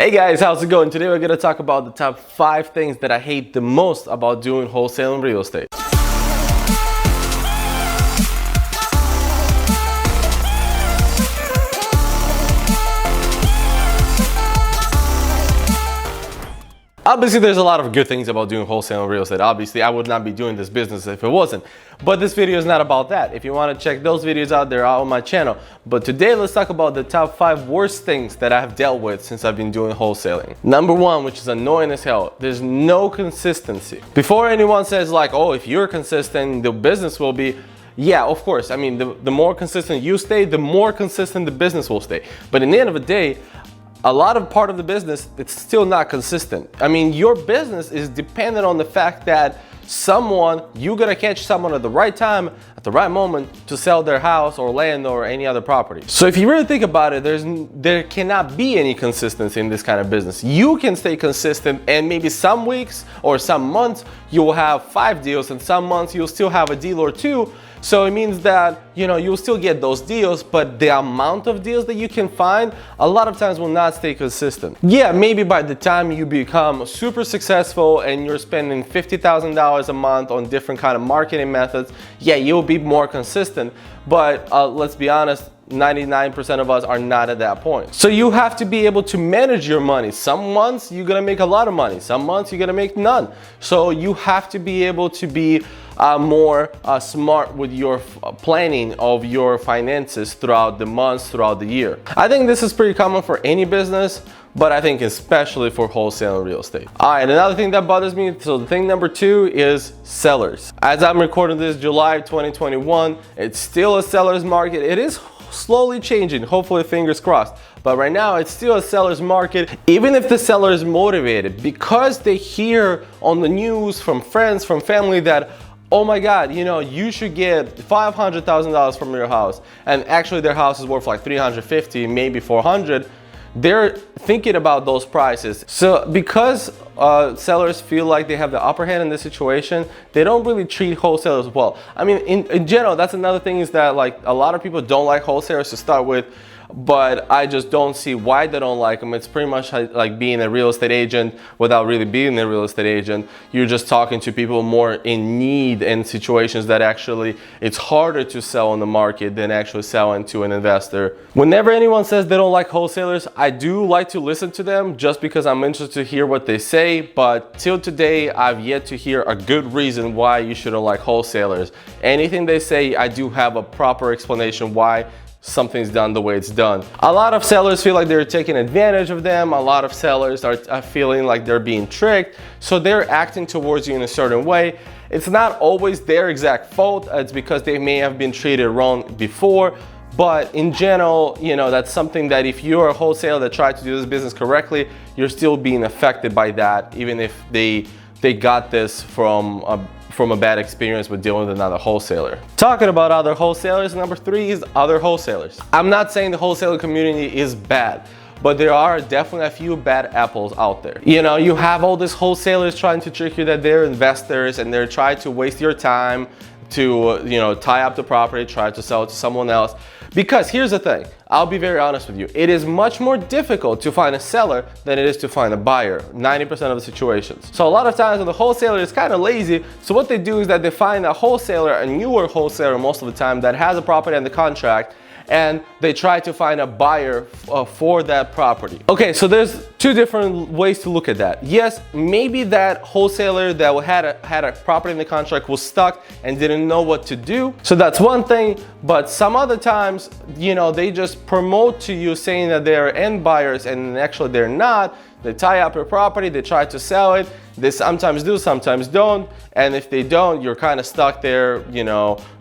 Hey guys, how's it going? Today we're going to talk about the top 5 things that I hate the most about doing wholesale and real estate. Obviously, there's a lot of good things about doing wholesale and real estate. Obviously, I would not be doing this business if it wasn't. But this video is not about that. If you want to check those videos out, they're out on my channel. But today, let's talk about the top 5 worst things that I've dealt with since I've been doing wholesaling. Number 1, which is annoying as hell, there's no consistency. Before anyone says like, oh, if you're consistent, the business will be. Yeah, of course. I mean, the more consistent you stay, the more consistent the business will stay. But in the end of the day, a lot of part of the business, it's still not consistent. I mean, your business is dependent on the fact that you're gonna catch someone at the right time, at the right moment to sell their house or land or any other property. So if you really think about it, there cannot be any consistency in this kind of business. You can stay consistent and maybe some weeks or some months you will have 5 deals and some months you'll still have a deal or 2. So it means that, you'll still get those deals, but the amount of deals that you can find a lot of times will not stay consistent. Yeah, maybe by the time you become super successful and you're spending $50,000 a month on different kind of marketing methods, yeah, you'll be more consistent. But let's be honest, 99% of us are not at that point. So you have to be able to manage your money. Some months you're gonna make a lot of money, some months you're gonna make none. So you have to be able to be more smart with your planning of your finances throughout the months, throughout the year. I think this is pretty common for any business, but I think especially for wholesale and real estate. All right, another thing that bothers me, so the thing number 2 is sellers. As I'm recording this July 2021, it's still a seller's market. It is slowly changing, hopefully fingers crossed. But right now it's still a seller's market. Even if the seller is motivated because they hear on the news from friends, from family that, oh my God, you should get $500,000 from your house. And actually their house is worth like $350, maybe $400. They're thinking about those prices. So because sellers feel like they have the upper hand in this situation, they don't really treat wholesalers well. I mean, in general, that's another thing is that like a lot of people don't like wholesalers to start with, but I just don't see why they don't like them. It's pretty much like being a real estate agent without really being a real estate agent. You're just talking to people more in need and situations that actually it's harder to sell on the market than actually selling to an investor. Whenever anyone says they don't like wholesalers, I do like to listen to them just because I'm interested to hear what they say. But till today, I've yet to hear a good reason why you shouldn't like wholesalers. Anything they say, I do have a proper explanation why something's done the way it's done. A lot of sellers feel like they're taking advantage of them. A lot of sellers are feeling like they're being tricked. So they're acting towards you in a certain way. It's not always their exact fault. It's because they may have been treated wrong before. But in general, that's something that if you're a wholesaler that tried to do this business correctly, you're still being affected by that, even if they got this from a bad experience with dealing with another wholesaler. Talking about other wholesalers, number 3 is other wholesalers. I'm not saying the wholesaler community is bad, but there are definitely a few bad apples out there. You have all these wholesalers trying to trick you that they're investors and they're trying to waste your time to, tie up the property, try to sell it to someone else. Because here's the thing, I'll be very honest with you. It is much more difficult to find a seller than it is to find a buyer, 90% of the situations. So a lot of times when the wholesaler is kind of lazy, so what they do is that they find a wholesaler, a newer wholesaler most of the time that has a property under contract, and they try to find a buyer for that property. Okay, so there's 2 different ways to look at that. Yes, maybe that wholesaler that had a property in the contract was stuck and didn't know what to do. So that's one thing, but some other times, they just promote to you saying that they're end buyers and actually they're not. They tie up your property, they try to sell it. They sometimes do, sometimes don't. And if they don't, you're kind of stuck there,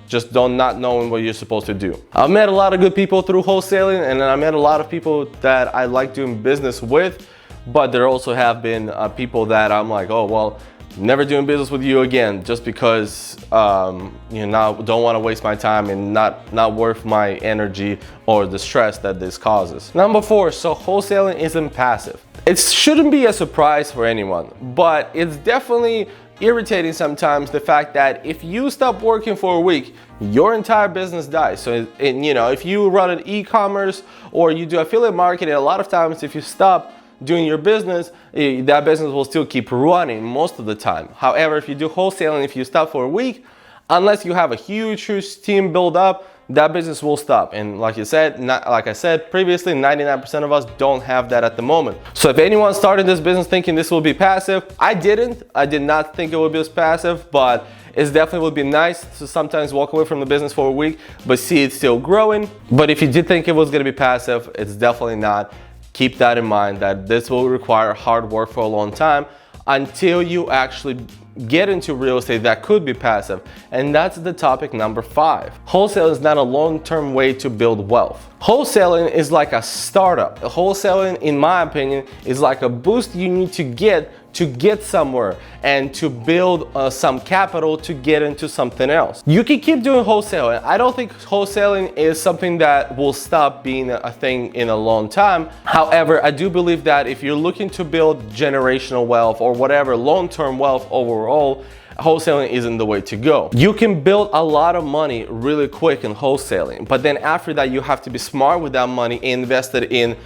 just not knowing what you're supposed to do. I've met a lot of good people through wholesaling, and I met a lot of people that I like doing business with, but there also have been people that I'm like, oh, well, never doing business with you again, just because don't want to waste my time and not worth my energy or the stress that this causes. Number 4, so wholesaling isn't passive. It shouldn't be a surprise for anyone, but it's definitely irritating sometimes the fact that if you stop working for a week, your entire business dies. So, if you run an e-commerce or you do affiliate marketing, a lot of times if you stop, doing your business, that business will still keep running most of the time. However, if you do wholesaling, if you stop for a week, unless you have a huge team build up, that business will stop. And like I said previously, 99% of us don't have that at the moment. So if anyone started this business thinking this will be passive, I did not think it would be passive, but it definitely would be nice to sometimes walk away from the business for a week, but see it still growing. But if you did think it was gonna be passive, it's definitely not. Keep that in mind, that this will require hard work for a long time until you actually get into real estate that could be passive. And that's the topic number 5. Wholesaling is not a long-term way to build wealth. Wholesaling is like a startup. Wholesaling, in my opinion, is like a boost you need to get somewhere and to build some capital to get into something else. You can keep doing wholesaling. I don't think wholesaling is something that will stop being a thing in a long time. However, I do believe that if you're looking to build generational wealth or whatever, long-term wealth overall, wholesaling isn't the way to go. You can build a lot of money really quick in wholesaling, but then after that, you have to be smart with that money, invested in,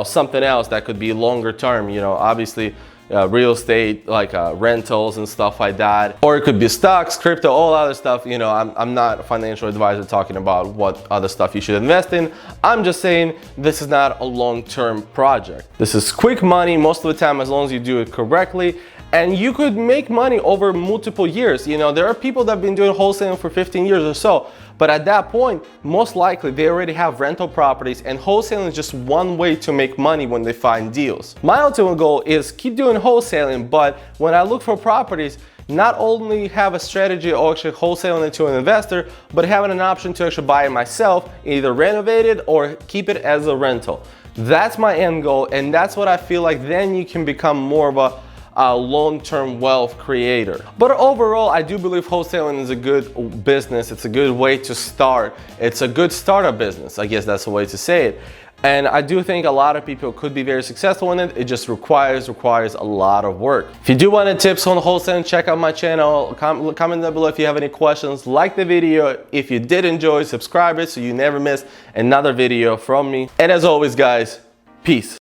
something else that could be longer term, obviously real estate, like rentals and stuff like that, or it could be stocks, crypto, all other stuff. I'm not a financial advisor talking about what other stuff you should invest in. I'm just saying this is not a long-term project. This is quick money most of the time, as long as you do it correctly. And you could make money over multiple years. There are people that have been doing wholesaling for 15 years or so, but at that point, most likely they already have rental properties, and wholesaling is just one way to make money when they find deals. My ultimate goal is keep doing wholesaling, but when I look for properties, not only have a strategy or actually wholesaling it to an investor, but having an option to actually buy it myself, either renovate it or keep it as a rental. That's my end goal, and that's what I feel like then you can become more of a long-term wealth creator. But overall, I do believe wholesaling is a good business. It's a good way to start. It's a good startup business. I guess that's the way to say it. And I do think a lot of people could be very successful in it. It just requires a lot of work. If you do want any tips on wholesaling, check out my channel. Comment down below if you have any questions. Like the video. If you did enjoy, subscribe it so you never miss another video from me. And as always, guys, peace.